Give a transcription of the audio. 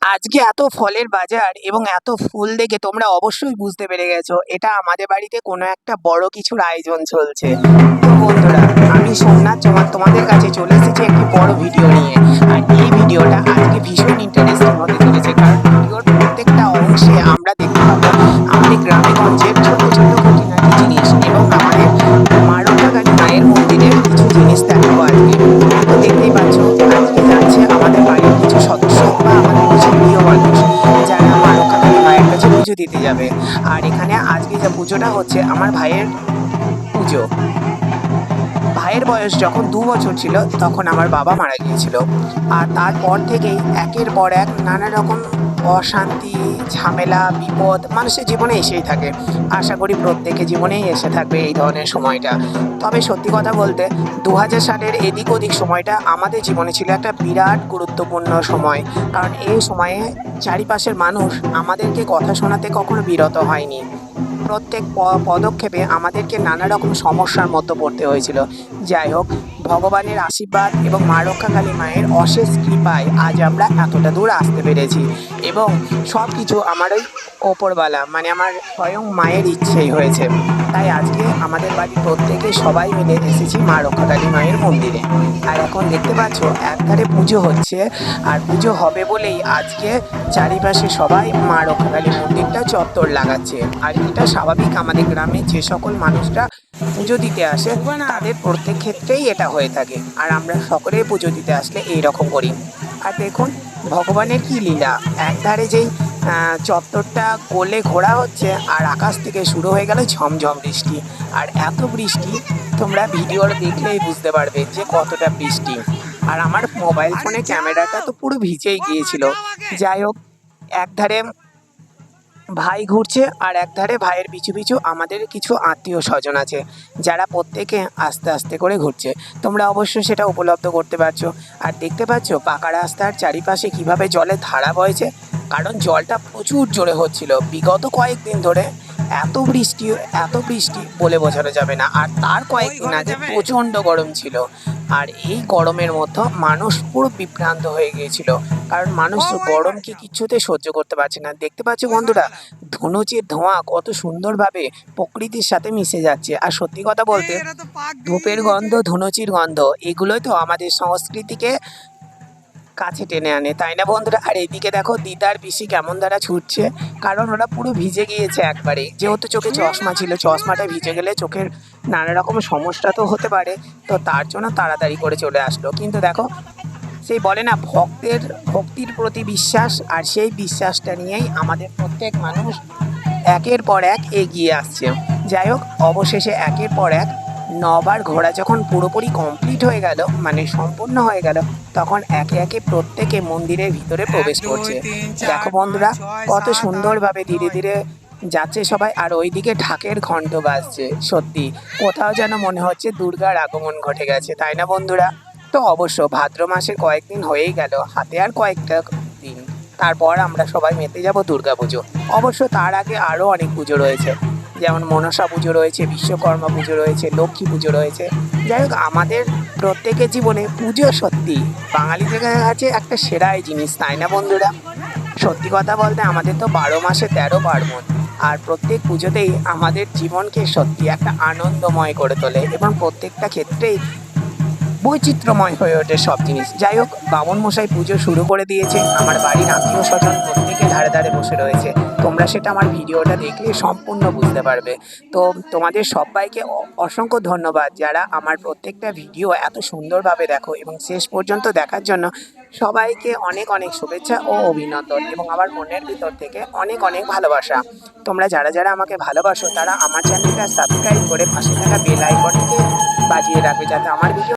আজকে এত ফলের বাজার এবং এত ফুল দেখে তোমরা অবশ্যই বুঝতে পেরে গেছো এটা আমাদের বাড়িতে কোনো একটা বড় কিছুর আয়োজন চলছে। তো বন্ধুরা, আমি সোমনাথ তোমাদের কাছে চলে এসেছি একটি বড় ভিডিও নিয়ে। আর এই ভিডিওটা আজকে ভীষণ ইন্টারেস্টিং হতে চলেছে, কারণ ভিডিওর প্রত্যেকটা অংশে আমরা দেখতে পাবো আমাদের গ্রামে গঞ্জের ছোট ছোট খুঁটিনাটি জিনিস এবং আমাদের মারুকাকালী মায়ের মন্দিরের কিছু জিনিস দেখাবো আজকে। তো দেখতেই পাচ্ছ, আজকে যাচ্ছে আমাদের বাড়ির কিছু সদস্য বা আমাদের কিছু প্রিয় মানুষ যারা মা রক্ষাকালী মায়ের কাছে পুজো দিতে যাবে। আর এখানে আজকে যে পুজোটা হচ্ছে আমার ভাইয়ের পুজো। ভাইয়ের বয়স যখন 2 বছর ছিল তখন আমার বাবা মারা গিয়েছিল। আর তারপর থেকেই একের পর এক নানা রকম অশান্তি, ঝামেলা, বিপদ মানুষের জীবনে এসেই থাকে। আশা করি প্রত্যেকের জীবনেই এসে থাকবে এই ধরনের সময়টা। তবে সত্যি কথা বলতে 2000 সালের এদিক ওদিক সময়টা আমাদের জীবনে ছিল একটা বিরাট গুরুত্বপূর্ণ সময়, কারণ এই সময়ে চারিপাশের মানুষ আমাদেরকে কথা শোনাতে কখনো বিরত হয়নি। প্রত্যেক পদক্ষেপে আমাদেরকে নানা রকম সমস্যার মধ্যে পড়তে হয়েছিল। যাই হোক, ভগবানের আশীর্বাদ এবং মা রক্ষাকালী মায়ের অশেষ কৃপায় আজ আমরা এতটা দূর আসতে পেরেছি। এবং সব কিছু আমার ওই ওপরওয়ালা মানে আমার স্বয়ং মায়ের ইচ্ছেই হয়েছে। তাই আজকে আমাদের বাড়ির প্রত্যেকে সবাই মিলে এসেছি মা রক্ষাকালী মায়ের মন্দিরে। আর এখন দেখতে পাচ্ছ একধারে পুজো হচ্ছে, আর পুজো হবে বলেই আজকে চারিপাশে সবাই মা রক্ষাকালী মন্দিরটা চত্বর লাগাচ্ছে। আর এটা স্বাভাবিক, আমাদের গ্রামে যে সকল মানুষরা পুজো দিতে আসে তাদের প্রত্যেক ক্ষেত্রেই এটা হয়ে থাকে। আর আমরা সকলেই পুজো দিতে আসলে এইরকম করি। আর দেখুন ভগবানের কি লীলা, একধারে যেই চত্বরটা গোলে ঘোরা হচ্ছে আর আকাশ থেকে শুরু হয়ে গেল ঝমঝম বৃষ্টি। আর এত বৃষ্টি তোমরা ভিডিওটা দেখলেই বুঝতে পারবে যে কতটা বৃষ্টি। আর আমার মোবাইল ফোনে ক্যামেরাটা তো পুরো ভিজেই গিয়েছিল। যাই হোক, একধারে ভাই ঘুরছে আর একধারে ভাইয়ের পিছু পিছু আমাদের কিছু আত্মীয় স্বজন আছে যারা প্রত্যেকে আস্তে আস্তে করে ঘুরছে। তোমরা অবশ্যই সেটা উপলব্ধ করতে পারছো। আর দেখতে পাচ্ছ পাকা রাস্তার চারিপাশে কিভাবে জলের ধারা বইছে, কারণ জলটা প্রচুর জোরে হচ্ছিল বিগত কয়েকদিন ধরে। এত বৃষ্টি বলে বোঝানো যাবে না। আর তার কয়েকদিন আগে প্রচণ্ড গরম ছিল। আর এই গরমের মধ্যে মানুষ পুরো বিভ্রান্ত হয়ে গিয়েছিল, কারণ মানুষ গরমকে কিছুতে সহ্য করতে পারছে না। দেখতে পাচ্ছ বন্ধুরা, ধুনুচির ধোঁয়া কত সুন্দরভাবে প্রকৃতির সাথে মিশে যাচ্ছে। আর সত্যি কথা বলতে ধূপের গন্ধ, ধুনুচির গন্ধ, এগুলোই তো আমাদের সংস্কৃতিকে কাছে টেনে আনে, তাই না বন্ধুরা? আর এইদিকে দেখো দিদার পিসি কেমন দ্বারা ছুটছে, কারণ ওরা পুরো ভিজে গিয়েছে একবারে। যেহেতু চোখে চশমা ছিল, চশমাটা ভিজে গেলে চোখের নানা রকম সমস্যা তো হতে পারে, তো তার জন্য তাড়াতাড়ি করে চলে আসলো। কিন্তু দেখো, সেই বলে না ভক্তির প্রতি বিশ্বাস, আর সেই বিশ্বাসটা নিয়েই আমাদের প্রত্যেক মানুষ একের পর এক এগিয়ে আসছে। যাই হোক, অবশেষে একের পর এক 9বার ঘোরা যখন পুরোপুরি কমপ্লিট হয়ে গেল, মানে সম্পূর্ণ হয়ে গেল, তখন একে একে প্রত্যেকে মন্দিরের ভিতরে প্রবেশ করছে। দেখো বন্ধুরা, কত সুন্দরভাবে ধীরে ধীরে যাচ্ছে সবাই। আর ওইদিকে ঢাকের ঘন্ট বাজছে। সত্যি কোথাও যেন মনে হচ্ছে দুর্গার আগমন ঘটে গেছে, তাই না বন্ধুরা? তো অবশ্য ভাদ্র মাসে কয়েকদিন হয়েই গেল, হাতে আর কয়েকটা দিন, তারপর আমরা সবাই মেতে যাব দুর্গা পুজো। অবশ্য তার আগে আরও অনেক পুজো রয়েছে, যেমন মনসা পুজো রয়েছে, বিশ্বকর্মা পুজো রয়েছে, লক্ষ্মী পুজো রয়েছে। যাই হোক, আমাদের প্রত্যেকের জীবনে পুজো সত্যি বাঙালিদের কাছে একটা সেরাই জিনিস, তাই না বন্ধুরা? সত্যি কথা বলতে আমাদের তো 12 মাসে 13 পার্বণ। আর প্রত্যেক পুজোতেই আমাদের জীবনকে সত্যি একটা আনন্দময় করে তোলে এবং প্রত্যেকটা ক্ষেত্রেই বৈচিত্র্যময় হয়ে ওঠে সব জিনিস। যাই হোক, বামুন মশাই পুজো শুরু করে দিয়েছে, আমার বাড়ির আত্মীয় স্বজন প্রত্যেকে ধারে ধারে বসে রয়েছে। তোমরা সেটা আমার ভিডিওটা দেখলে সম্পূর্ণ বুঝতে পারবে। তো তোমাদের সবাইকে অসংখ্য ধন্যবাদ যারা আমার প্রত্যেকটা ভিডিও এত সুন্দরভাবে দেখো, এবং শেষ পর্যন্ত দেখার জন্য সবাইকে অনেক অনেক শুভেচ্ছা ও অভিনন্দন, এবং আমার মনের ভিতর থেকে অনেক অনেক ভালোবাসা। তোমরা যারা যারা আমাকে ভালোবাসো তারা আমার চ্যানেলটা সাবস্ক্রাইব করে পাশে থাকা বেল আইকনটিকে বাজিয়ে রাখবে, যাতে আমার ভিডিও